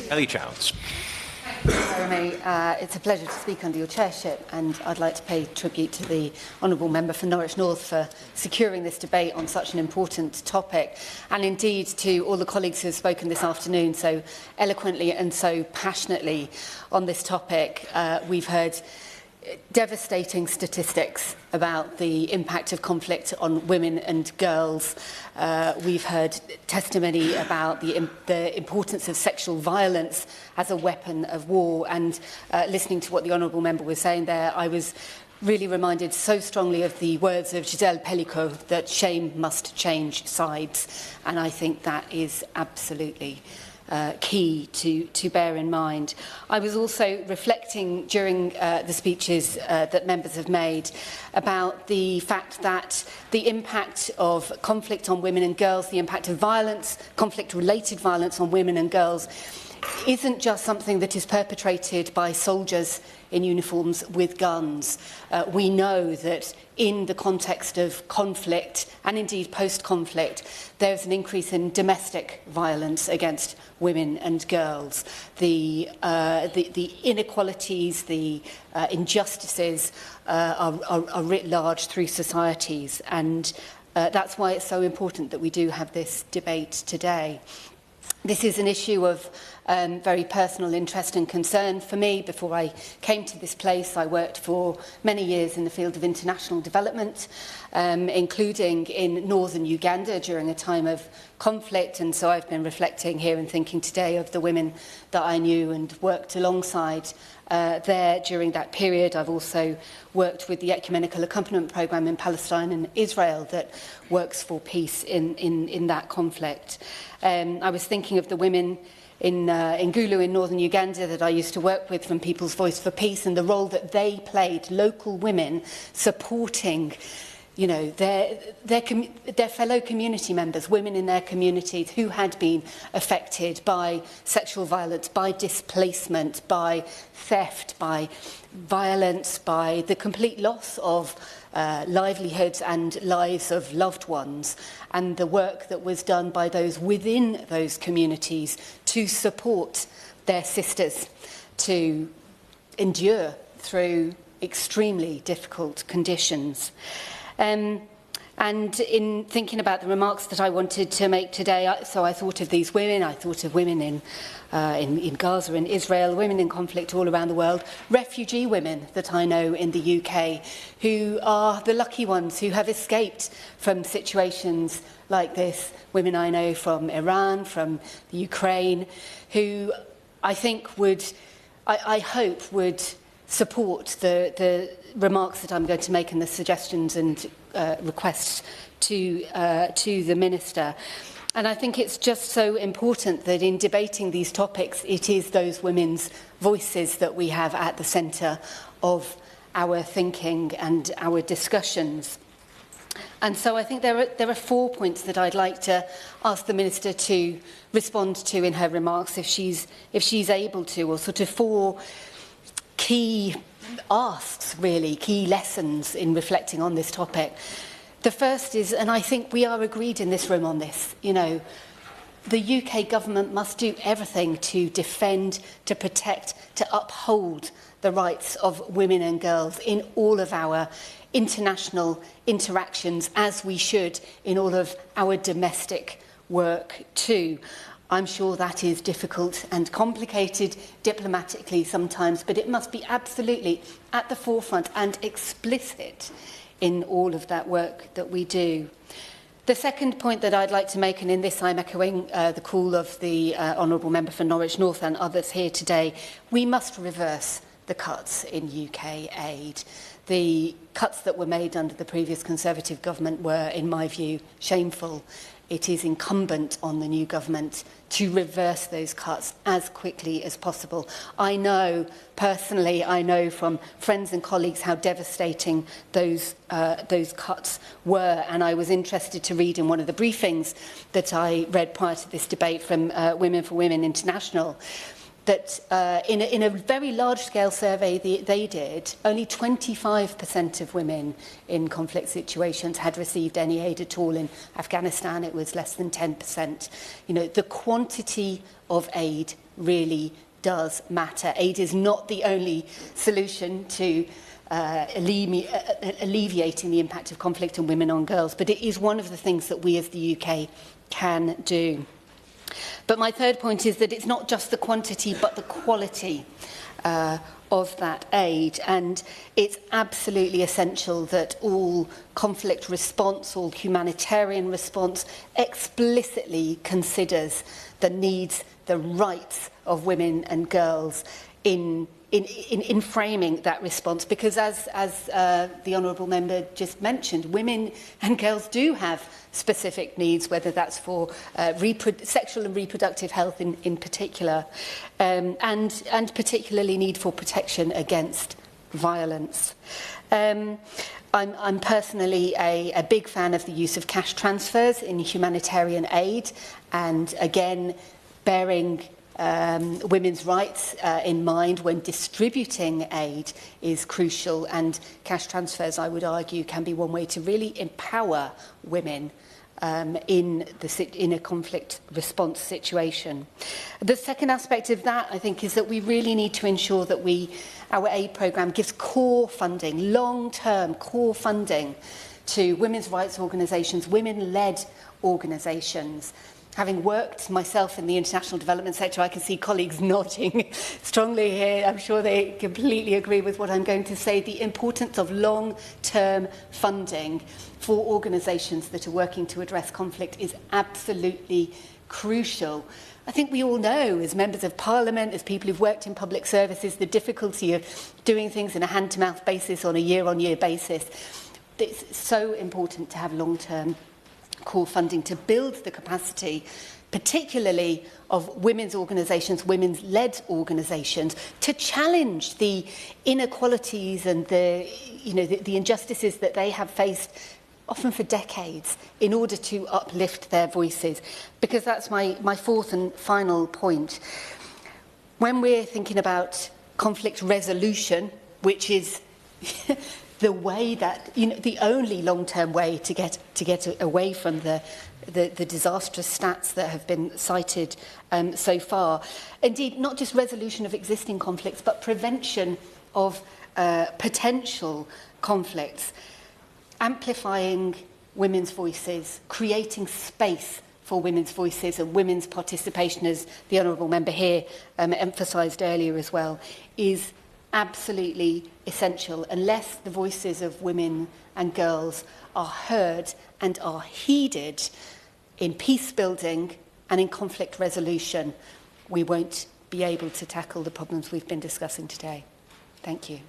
Ellie Chowns. Jeremy, it's a pleasure to speak under your chairship, and I'd like to pay tribute to the Honourable Member for Norwich North for securing this debate on such an important topic, and indeed to all the colleagues who have spoken this afternoon so eloquently and so passionately on this topic. We've heard devastating statistics about the impact of conflict on women and girls. We've heard testimony about the importance of sexual violence as a weapon of war, and listening to what the Honourable Member was saying there, I was really reminded so strongly of the words of Giselle Pellicot that shame must change sides, and I think that is absolutely key to bear in mind. I was also reflecting during the speeches that members have made about the fact that the impact of conflict on women and girls, the impact of violence, conflict-related violence on women and girls, isn't just something that is perpetrated by soldiers in uniforms with guns. We know that in the context of conflict, and indeed post-conflict, there's an increase in domestic violence against women and girls. The inequalities, the injustices are writ large through societies, and that's why it's so important that we do have this debate today. This is an issue of very personal interest and concern for me. Before I came to this place, I worked for many years in the field of international development, including in northern Uganda during a time of conflict. And so I've been reflecting here and thinking today of the women that I knew and worked alongside there during that period. I've also worked with the Ecumenical Accompaniment Programme in Palestine and Israel that works for peace in that conflict. I was thinking of the women in Ngulu in northern Uganda that I used to work with from People's Voice for Peace, and the role that they played, local women supporting their fellow community members, women in their communities who had been affected by sexual violence, by displacement, by theft, by violence, by the complete loss of livelihoods and lives of loved ones, and the work that was done by those within those communities to support their sisters to endure through extremely difficult conditions. And in thinking about the remarks that I wanted to make today, so I thought of these women, I thought of women in Gaza, in Israel, women in conflict all around the world, refugee women that I know in the UK, who are the lucky ones who have escaped from situations like this, women I know from Iran, from the Ukraine, who I think I hope would support the remarks that I'm going to make and the suggestions and requests to the Minister. And I think it's just so important that in debating these topics, it is those women's voices that we have at the centre of our thinking and our discussions. And so I think there are 4 points that I'd like to ask the Minister to respond to in her remarks, if she's able to, or sort of 4 key asks, really, key lessons in reflecting on this topic. The first is, and I think we are agreed in this room on this, the UK government must do everything to defend, to protect, to uphold the rights of women and girls in all of our international interactions, as we should in all of our domestic work too. I'm sure that is difficult and complicated diplomatically sometimes, but it must be absolutely at the forefront and explicit in all of that work that we do. The second point that I'd like to make, and in this I'm echoing the call of the Honourable Member for Norwich North and others here today, we must reverse the cuts in UK aid. The cuts that were made under the previous Conservative government were, in my view, shameful. It is incumbent on the new government to reverse those cuts as quickly as possible. I know personally, from friends and colleagues how devastating those cuts were, and I was interested to read in one of the briefings that I read prior to this debate from Women for Women International that in a very large-scale survey they did, only 25% of women in conflict situations had received any aid at all. In Afghanistan, it was less than 10%. You know, the quantity of aid really does matter. Aid is not the only solution to alleviating the impact of conflict on women and girls, but it is one of the things that we as the UK can do. But my third point is that it's not just the quantity but the quality of that aid, and it's absolutely essential that all conflict response, all humanitarian response explicitly considers the needs, the rights of women and girls in framing that response, because as the Honourable Member just mentioned, women and girls do have specific needs, whether that's for sexual and reproductive health in particular, and particularly need for protection against violence. I'm personally a big fan of the use of cash transfers in humanitarian aid, and again, bearing women's rights in mind when distributing aid is crucial, and cash transfers, I would argue, can be one way to really empower women in a conflict response situation. The second aspect of that, I think, is that we really need to ensure that our aid programme gives core funding, long-term core funding to women's rights organisations, women-led organisations. Having worked myself in the international development sector, I can see colleagues nodding strongly here. I'm sure they completely agree with what I'm going to say. The importance of long-term funding for organisations that are working to address conflict is absolutely crucial. I think we all know, as members of Parliament, as people who've worked in public services, the difficulty of doing things in a hand-to-mouth basis on a year-on-year basis. It's so important to have long-term core funding to build the capacity, particularly of women's organisations, women's-led organisations, to challenge the inequalities and the injustices that they have faced, often for decades, in order to uplift their voices. Because that's my fourth and final point. When we're thinking about conflict resolution, which is the way that, the only long-term way to get away from the disastrous stats that have been cited so far. Indeed, not just resolution of existing conflicts, but prevention of potential conflicts. Amplifying women's voices, creating space for women's voices and women's participation, as the Honourable Member here emphasised earlier as well, is absolutely essential. Unless the voices of women and girls are heard and are heeded in peace building and in conflict resolution, we won't be able to tackle the problems we've been discussing today. Thank you.